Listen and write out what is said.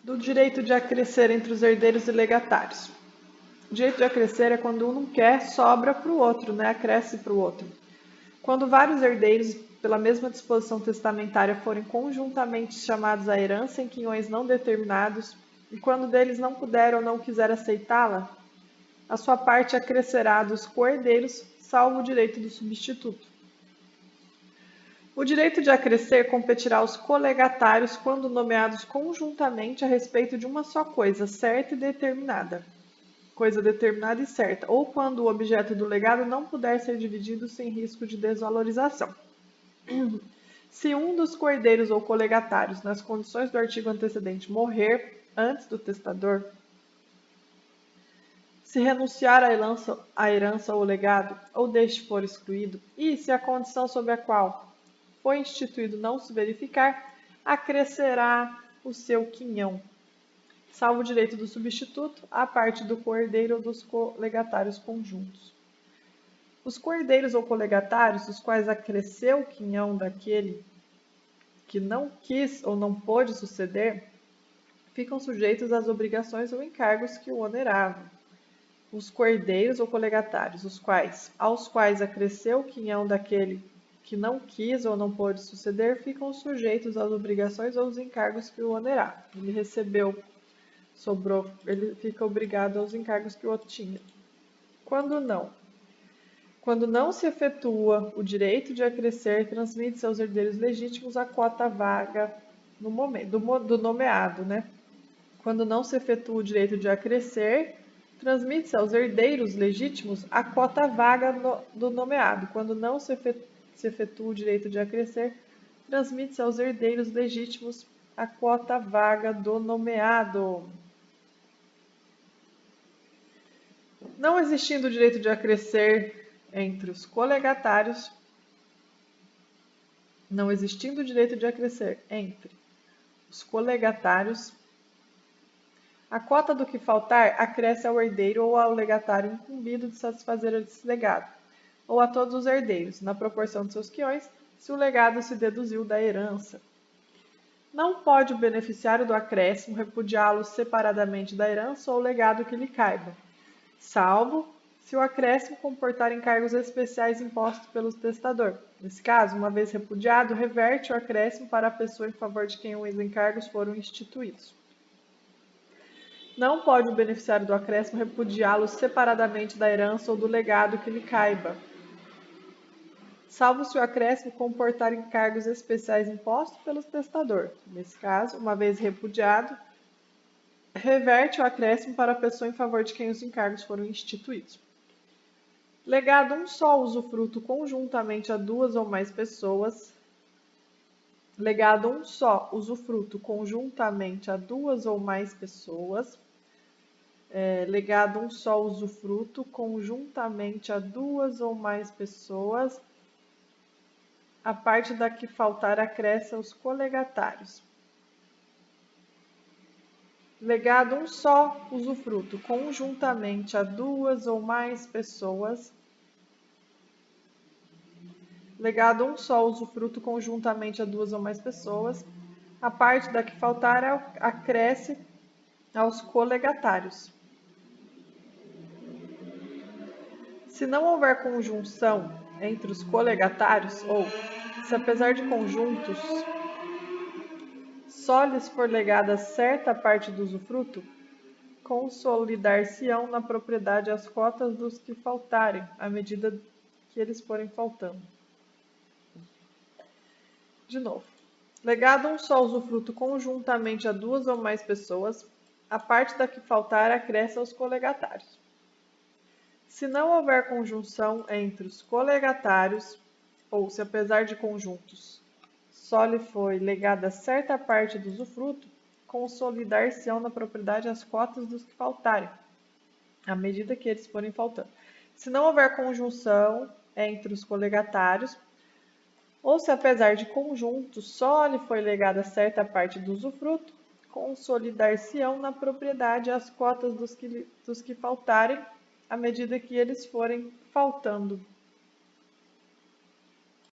Do direito de acrescer entre os herdeiros e legatários. O direito de acrescer é quando um não quer, sobra para o outro, né? Acresce para o outro. Quando vários herdeiros, pela mesma disposição testamentária, forem conjuntamente chamados à herança em quinhões não determinados, e quando deles não puder ou não quiser aceitá-la, a sua parte acrescerá dos coherdeiros, salvo o direito do substituto. O direito de acrescer competirá aos colegatários quando nomeados conjuntamente a respeito de uma só coisa, certa e determinada. Coisa determinada e certa, ou quando o objeto do legado não puder ser dividido sem risco de desvalorização. Se um dos coherdeiros ou colegatários, nas condições do artigo antecedente, morrer antes do testador, se renunciar à herança ou legado, ou deste for excluído, e se a condição sob a qual foi instituído não se verificar, acrescerá o seu quinhão, salvo o direito do substituto, à parte do coherdeiro ou dos colegatários conjuntos. Os coherdeiros ou colegatários, os quais acresceu o quinhão daquele que não quis ou não pôde suceder, ficam sujeitos às obrigações ou encargos que o oneravam. Os coherdeiros ou colegatários, aos quais acresceu o quinhão daquele que não quis ou não pôde suceder, ficam sujeitos às obrigações ou aos encargos que o oneravam. Ele recebeu, sobrou, ele fica obrigado aos encargos que o outro tinha. Quando não se efetua o direito de acrescer, transmite seus herdeiros legítimos a quota vaga no momento do nomeado, né? Quando não se efetua o direito de acrescer, transmite-se aos herdeiros legítimos a quota vaga do nomeado. Quando não se efetua o direito de acrescer, transmite-se aos herdeiros legítimos a quota vaga do nomeado. Não existindo o direito de acrescer entre os colegatários, a cota do que faltar acresce ao herdeiro ou ao legatário incumbido de satisfazer esse legado, ou a todos os herdeiros, na proporção de seus quinhões, se o legado se deduziu da herança. Não pode o beneficiário do acréscimo repudiá-lo separadamente da herança ou legado que lhe caiba, salvo se o acréscimo comportar encargos especiais impostos pelo testador. Nesse caso, uma vez repudiado, reverte o acréscimo para a pessoa em favor de quem os encargos foram instituídos. Não pode o beneficiário do acréscimo repudiá-lo separadamente da herança ou do legado que lhe caiba, salvo se o acréscimo comportar encargos especiais impostos pelo testador. Nesse caso, uma vez repudiado, reverte o acréscimo para a pessoa em favor de quem os encargos foram instituídos. Legado um só usufruto conjuntamente a duas ou mais pessoas. Legado um só usufruto conjuntamente a duas ou mais pessoas. Legado um só usufruto conjuntamente a duas ou mais pessoas. A parte da que faltar acresce aos colegatários. Legado um só usufruto conjuntamente a duas ou mais pessoas. Legado um só usufruto conjuntamente a duas ou mais pessoas. A parte da que faltar acresce aos colegatários. Se não houver conjunção entre os colegatários, ou se apesar de conjuntos só lhes for legada certa parte do usufruto, consolidar-se-ão na propriedade as cotas dos que faltarem, à medida que eles forem faltando. De novo. Legado um só usufruto conjuntamente a duas ou mais pessoas, a parte da que faltar acresce aos colegatários. Se não houver conjunção entre os colegatários, ou se apesar de conjuntos só lhe foi legada certa parte do usufruto, consolidar-se-ão na propriedade as cotas dos que faltarem, à medida que eles forem faltando. Se não houver conjunção entre os colegatários, ou se apesar de conjuntos só lhe foi legada certa parte do usufruto, consolidar-se-ão na propriedade as cotas dos que faltarem, à medida que eles forem faltando.